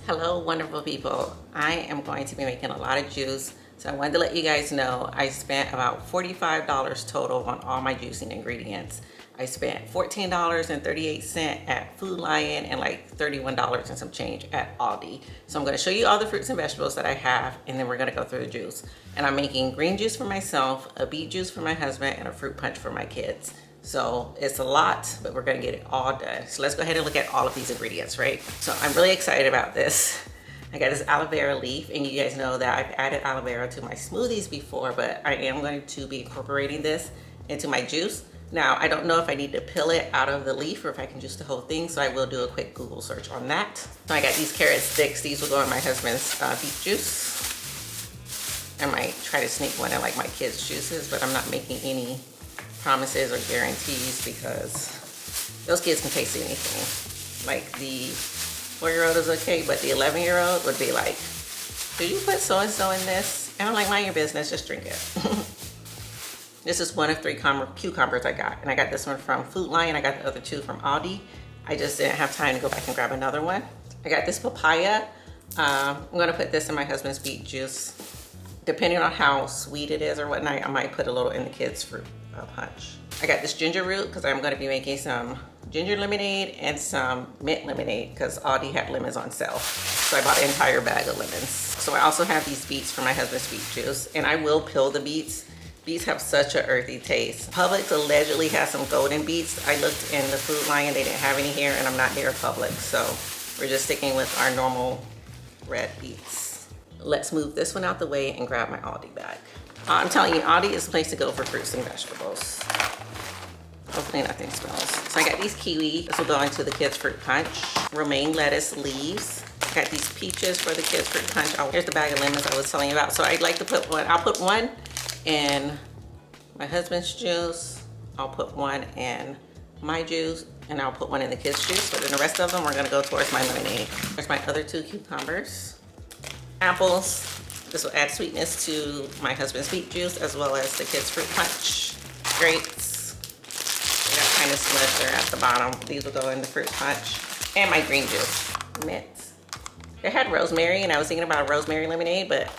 Hello, wonderful people. I am going to be making a lot of juice, so I wanted to let you guys know I spent about $45 total on all my juicing ingredients. I spent $14.38 at Food Lion and like $31 and some change at Aldi. So I'm going to show you all the fruits and vegetables that I have, and then we're going to go through the juice. And I'm making green juice for myself, a beet juice for my husband, and a fruit punch for my kids. So it's a lot, but we're gonna get it all done. So let's go ahead and look at all of these ingredients, right? So I'm really excited about this. I got this aloe vera leaf, and you guys know that I've added aloe vera to my smoothies before, but I am going to be incorporating this into my juice. Now, I don't know if I need to peel it out of the leaf or if I can juice the whole thing, so I will do a quick Google search on that. So I got these carrot sticks. These will go in my husband's beet juice. I might try to sneak one in like my kids' juices, but I'm not making any promises or guarantees because those kids can taste anything. Like the 4-year-old is okay, but the 11-year-old would be like, did you put so-and-so in this? And I'm like, mind your business, just drink it. This is one of 3 cucumbers I got. And I got this one from Food Lion. I got the other 2 from Aldi. I just didn't have time to go back and grab another one. I got this papaya. I'm gonna put this in my husband's beet juice. Depending on how sweet it is or whatnot, I might put a little in the kids' fruit punch. I got this ginger root because I'm going to be making some ginger lemonade and some mint lemonade because Aldi had lemons on sale. So I bought an entire bag of lemons. So I also have these beets for my husband's beet juice, and I will peel the beets. Beets have such an earthy taste. Publix allegedly has some golden beets. I looked in the Food Lion, they didn't have any here, and I'm not near Publix, so we're just sticking with our normal red beets. Let's move this one out the way and grab my Aldi bag. I'm telling you, Aldi is the place to go for fruits and vegetables. Hopefully nothing smells. So I got these kiwi. This will go into the kids' fruit punch. Romaine lettuce leaves. I got these peaches for the kids' fruit punch. Oh, here's the bag of lemons I was telling you about. So I'd like to put one, I'll put one in my husband's juice. I'll put one in my juice, and I'll put one in the kids' juice. But then the rest of them are gonna go towards my lemonade. There's my other 2 cucumbers. Apples. This will add sweetness to my husband's beet juice as well as the kids' fruit punch. Grapes. They got kind of smudged there at the bottom. These will go in the fruit punch. And my green juice. Mint. They had rosemary, and I was thinking about a rosemary lemonade, but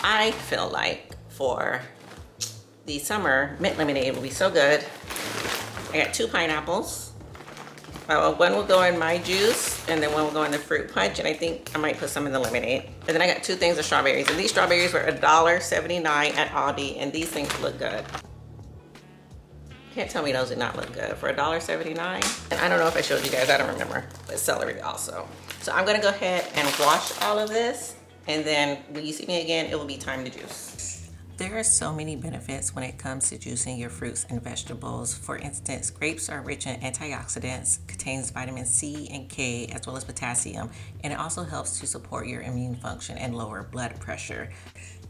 I feel like for the summer, mint lemonade will be so good. I got 2 pineapples. One will go in my juice, and then one will go in the fruit punch, and I think I might put some in the lemonade. And then I got 2 things of strawberries, and these strawberries were $1.79 at Aldi, and these things look good. Can't tell me those did not look good for $1.79. And I don't know if I showed you guys, I don't remember, but celery also. So I'm gonna go ahead and wash all of this, and then when you see me again, it will be time to juice. There are so many benefits when it comes to juicing your fruits and vegetables. For instance, grapes are rich in antioxidants, contains vitamin C and K as well as potassium, and it also helps to support your immune function and lower blood pressure.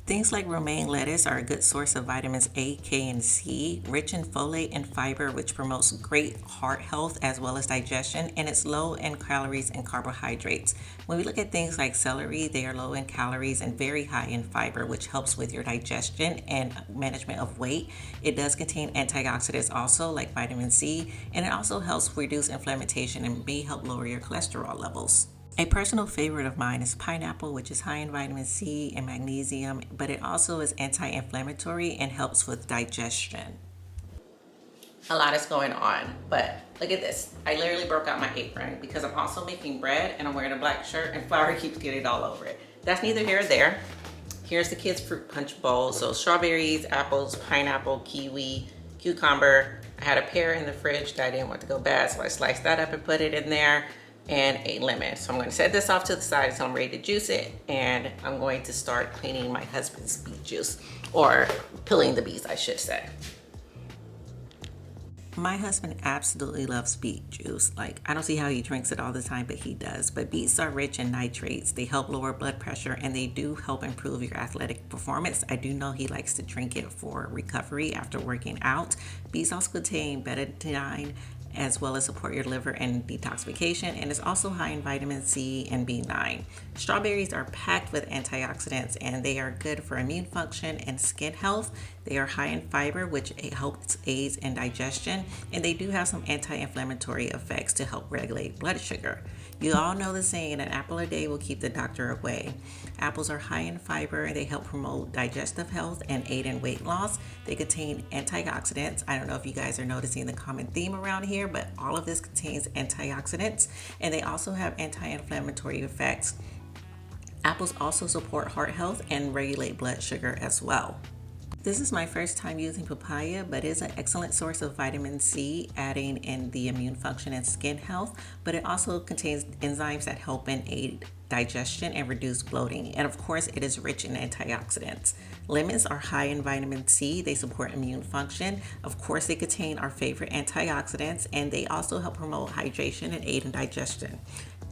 Things like romaine lettuce are a good source of vitamins A, K, and C, rich in folate and fiber, which promotes great heart health as well as digestion, and it's low in calories and carbohydrates. When we look at things like celery, they are low in calories and very high in fiber, which helps with your digestion and management of weight. It does contain antioxidants also, like vitamin C, and it also helps reduce inflammation and may help lower your cholesterol levels. A personal favorite of mine is pineapple, which is high in vitamin C and magnesium, but it also is anti-inflammatory and helps with digestion. A lot is going on, but look at this. I literally broke out my apron because I'm also making bread and I'm wearing a black shirt and flour keeps getting all over it. That's neither here nor there. Here's the kids' fruit punch bowl. So strawberries, apples, pineapple, kiwi, cucumber. I had a pear in the fridge that I didn't want to go bad, so I sliced that up and put it in there. And a lemon. So I'm going to set this off to the side until I'm ready to juice it, and I'm going to start cleaning my husband's beet juice, or peeling the beets I should say. My husband absolutely loves beet juice. Like, I don't see how he drinks it all the time, but he does. But beets are rich in nitrates. They help lower blood pressure, and they do help improve your athletic performance. I do know he likes to drink it for recovery after working out. Beets also contain betaine as well as support your liver and detoxification, and it's also high in vitamin C and B9. Strawberries are packed with antioxidants and they are good for immune function and skin health. They are high in fiber, which helps aids in digestion, and they do have some anti-inflammatory effects to help regulate blood sugar. You all know the saying, an apple a day will keep the doctor away. Apples are high in fiber and they help promote digestive health and aid in weight loss. They contain antioxidants. I don't know if you guys are noticing the common theme around here, but all of this contains antioxidants, and they also have anti-inflammatory effects. Apples also support heart health and regulate blood sugar as well. This is my first time using papaya, but it's an excellent source of vitamin C, adding in the immune function and skin health, but it also contains enzymes that help in aid digestion and reduce bloating. And of course, it is rich in antioxidants. Lemons are high in vitamin C. They support immune function. Of course, they contain our favorite antioxidants, and they also help promote hydration and aid in digestion.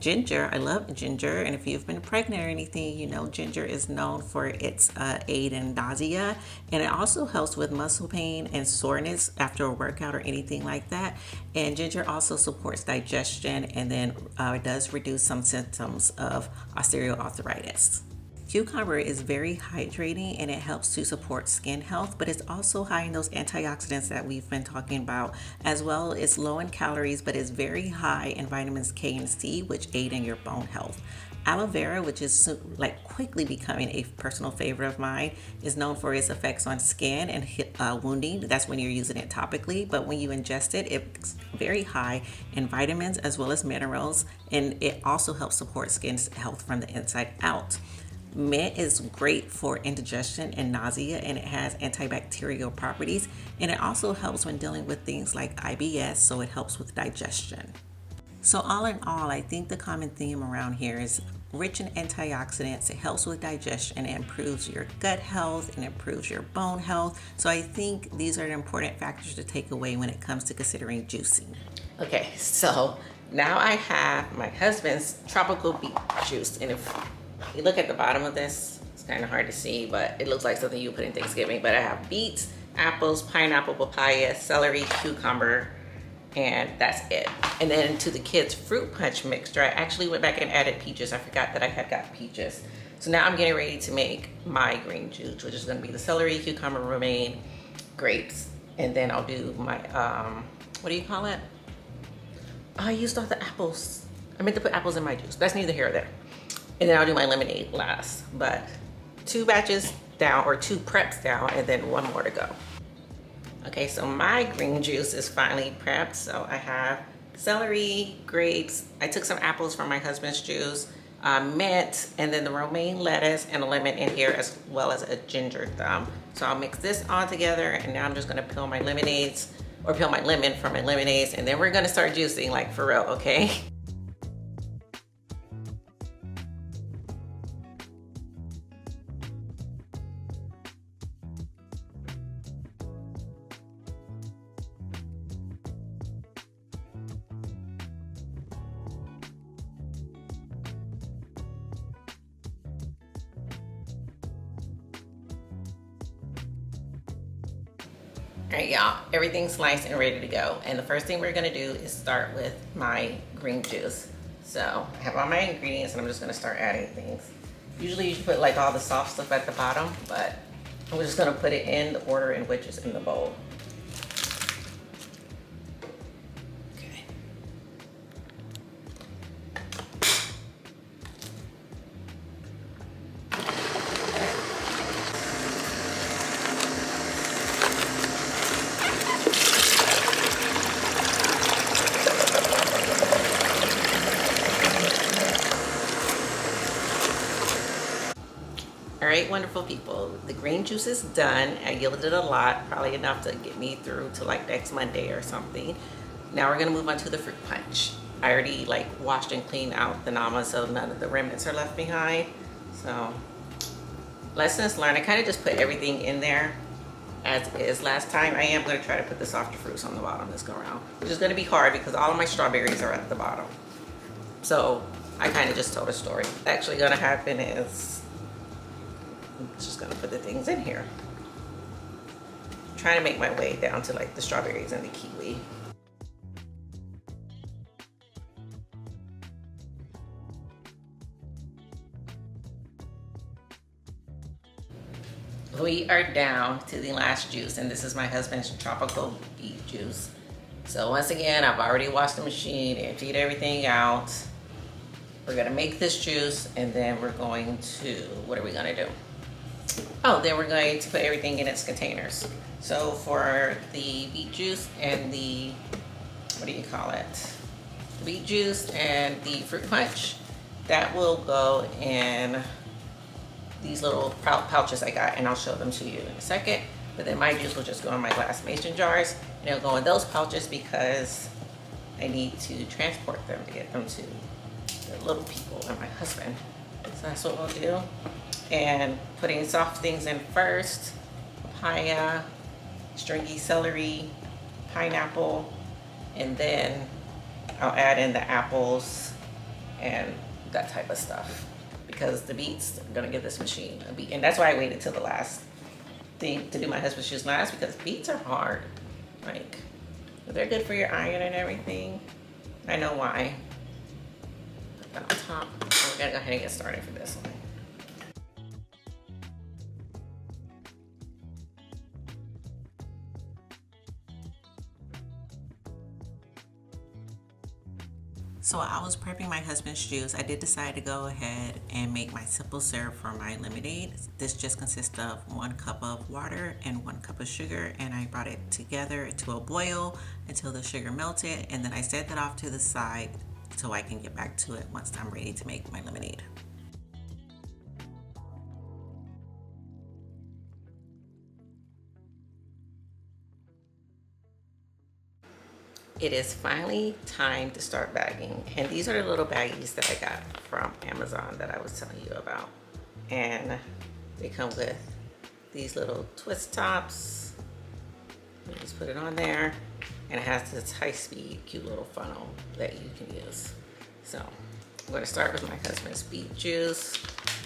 Ginger, I love ginger, and if you've been pregnant or anything, you know ginger is known for its aid in nausea, and it also helps with muscle pain and soreness after a workout or anything like that. And ginger also supports digestion, and then it does reduce some symptoms of osteoarthritis. Cucumber is very hydrating and it helps to support skin health, but it's also high in those antioxidants that we've been talking about. As well, it's low in calories, but it's very high in vitamins K and C, which aid in your bone health. Aloe vera, which is like quickly becoming a personal favorite of mine, is known for its effects on skin and wounding. That's when you're using it topically, but when you ingest it, it's very high in vitamins as well as minerals, and it also helps support skin health from the inside out. Mint is great for indigestion and nausea, and it has antibacterial properties, and it also helps when dealing with things like IBS, so it helps with digestion. So all in all, I think the common theme around here is rich in antioxidants. It helps with digestion, it improves your gut health, and improves your bone health. So I think these are the important factors to take away when it comes to considering juicing. Okay, so now I have my husband's tropical beet juice, and if you look at the bottom of this, it's kind of hard to see, but it looks like something you put in Thanksgiving. But I have beets, apples, pineapple, papaya, celery, cucumber, and that's it. And then to the kids' fruit punch mixture, I actually went back and added peaches. I forgot that I had got peaches. So now I'm getting ready to make my green juice, which is going to be the celery, cucumber, romaine, grapes, and then I'll do my, what do you call it? Oh, I used all the apples. I meant to put apples in my juice. That's neither here or there. And then I'll do my lemonade last, but 2 batches down, or 2 preps down, and then 1 more to go. Okay, so my green juice is finally prepped. So I have celery, grapes. I took some apples from my husband's juice, mint, and then the romaine lettuce and a lemon in here, as well as a ginger thumb. So I'll mix this all together, and now I'm just gonna peel my lemonades, or peel my lemon from my lemonades, and then we're gonna start juicing, like for real, okay? All right, y'all, everything's sliced and ready to go. And the first thing we're gonna do is start with my green juice. So I have all my ingredients and I'm just gonna start adding things. Usually you should put like all the soft stuff at the bottom, but I'm just gonna put it in the order in which is in the bowl. Okay. All right, wonderful people, the green juice is done. I yielded a lot, probably enough to get me through to like next Monday or something. Now we're gonna move on to the fruit punch. I already like washed and cleaned out the nama, so none of the remnants are left behind. So lessons learned, I kind of just put everything in there as is. Last time I am gonna try to put the softer fruits on the bottom this go around, which is gonna be hard because all of my strawberries are at the bottom. So I kind of just told a story. What's actually gonna happen is I'm just gonna put the things in here. I'm trying to make my way down to like the strawberries and the kiwi. We are down to the last juice, and this is my husband's tropical beet juice. So once again, I've already washed the machine, emptied everything out. We're gonna make this juice, and then we're going to, what are we gonna do? Oh, then we're going to put everything in its containers. So for the beet juice and the, what do you call it? The beet juice and the fruit punch, that will go in these little pouches I got, and I'll show them to you in a second. But then my juice will just go in my glass mason jars, and it'll go in those pouches because I need to transport them to get them to the little people and my husband. So that's what we'll do. And putting soft things in first: papaya, stringy celery, pineapple, and then I'll add in the apples and that type of stuff, because the beets are gonna give this machine a beat. And that's why I waited till the last thing to do my husband's juice last, because beets are hard. Like, they're good for your iron and everything. I know why. Put that on top. We're gonna go ahead and get started for this one. So I was prepping my husband's juice. I did decide to go ahead and make my simple syrup for my lemonade. This just consists of 1 cup of water and 1 cup of sugar, and I brought it together to a boil until the sugar melted, and then I set that off to the side so I can get back to it once I'm ready to make my lemonade. It is finally time to start bagging. And these are the little baggies that I got from Amazon that I was telling you about. And they come with these little twist tops. You just put it on there. And it has this high-speed, cute little funnel that you can use. So I'm gonna start with my husband's beet juice.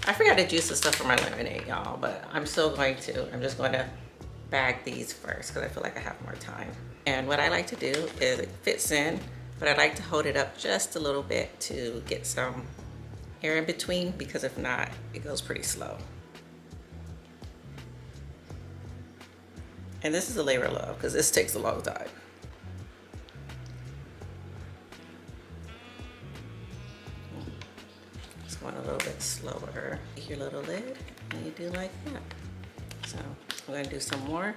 I forgot to juice the stuff for my lemonade, y'all, but I'm still going to. I'm just going to bag these first because I feel like I have more time. And what I like to do is it fits in, but I like to hold it up just a little bit to get some air in between, because if not, it goes pretty slow. And this is a labor of love because this takes a long time. Just going a little bit slower. Your little lid, and you do like that. So I'm going to do some more,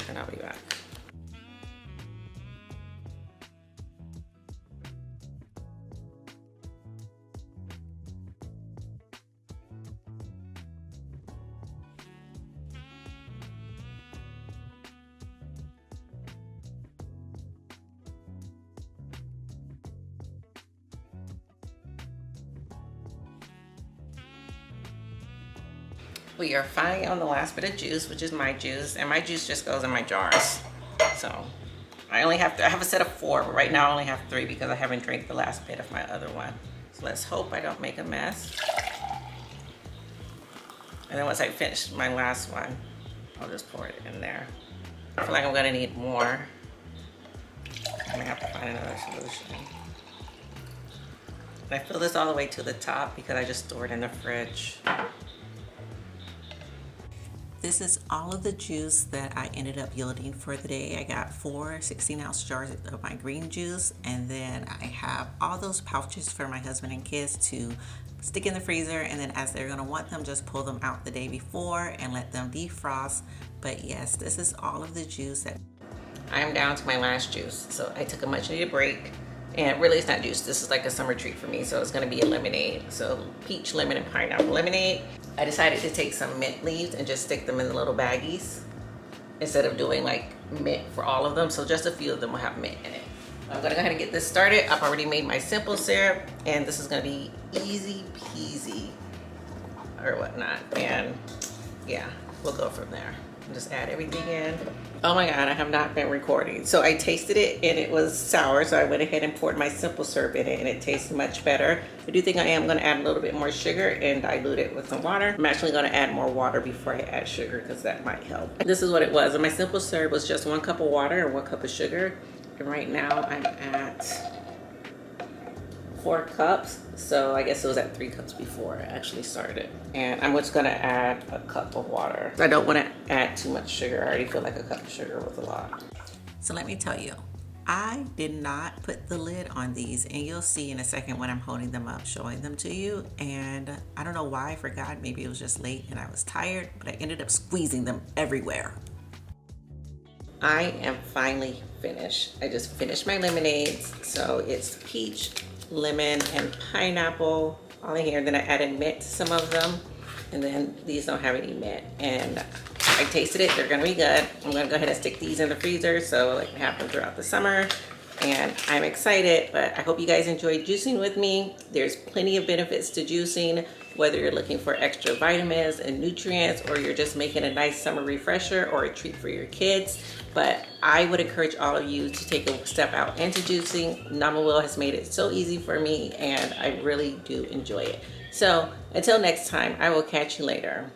and I'll be back. We are finally on the last bit of juice, which is my juice, and my juice just goes in my jars. So I have a set of 4, but right now I only have 3 because I haven't drank the last bit of my other one. So let's hope I don't make a mess. And then once I finish my last one, I'll just pour it in there. I feel like I'm gonna need more. I may have to find another solution. And I fill this all the way to the top because I just store it in the fridge. This is all of the juice that I ended up yielding for the day. I got 4 16-ounce jars of my green juice, and then I have all those pouches for my husband and kids to stick in the freezer, and then as they're gonna want them, just pull them out the day before and let them defrost. But yes, this is all of the juice that I am down to my last juice. So I took a much needed break, and really it's not juice. This is like a summer treat for me. So it's gonna be a lemonade. So peach, lemon, and pineapple lemonade. I decided to take some mint leaves and just stick them in the little baggies instead of doing like mint for all of them. So just a few of them will have mint in it. I'm gonna go ahead and get this started. I've already made my simple syrup, and this is gonna be easy peasy or whatnot. And yeah, we'll go from there. Just add everything in. Oh my God, I have not been recording. So I tasted it and it was sour, so I went ahead and poured my simple syrup in it, and it tastes much better. I do think I am gonna add a little bit more sugar and dilute it with some water. I'm actually gonna add more water before I add sugar because that might help. This is what it was. And my simple syrup was just 1 cup of water and 1 cup of sugar. And right now I'm at 4 cups, so I guess it was at 3 cups before I actually started. And I'm just gonna add a cup of water. I don't wanna add too much sugar. I already feel like a cup of sugar was a lot. So let me tell you, I did not put the lid on these, and you'll see in a second when I'm holding them up, showing them to you. And I don't know why I forgot, maybe it was just late and I was tired, but I ended up squeezing them everywhere. I am finally finished. I just finished my lemonades. So it's peach, lemon, and pineapple all in here. Then I added mint to some of them. And then these don't have any mint. And I tasted it, they're gonna be good. I'm gonna go ahead and stick these in the freezer so it can happen throughout the summer. And I'm excited, but I hope you guys enjoyed juicing with me. There's plenty of benefits to juicing, whether you're looking for extra vitamins and nutrients, or you're just making a nice summer refresher or a treat for your kids. But I would encourage all of you to take a step out into juicing. Namawell has made it so easy for me, and I really do enjoy it. So until next time, I will catch you later.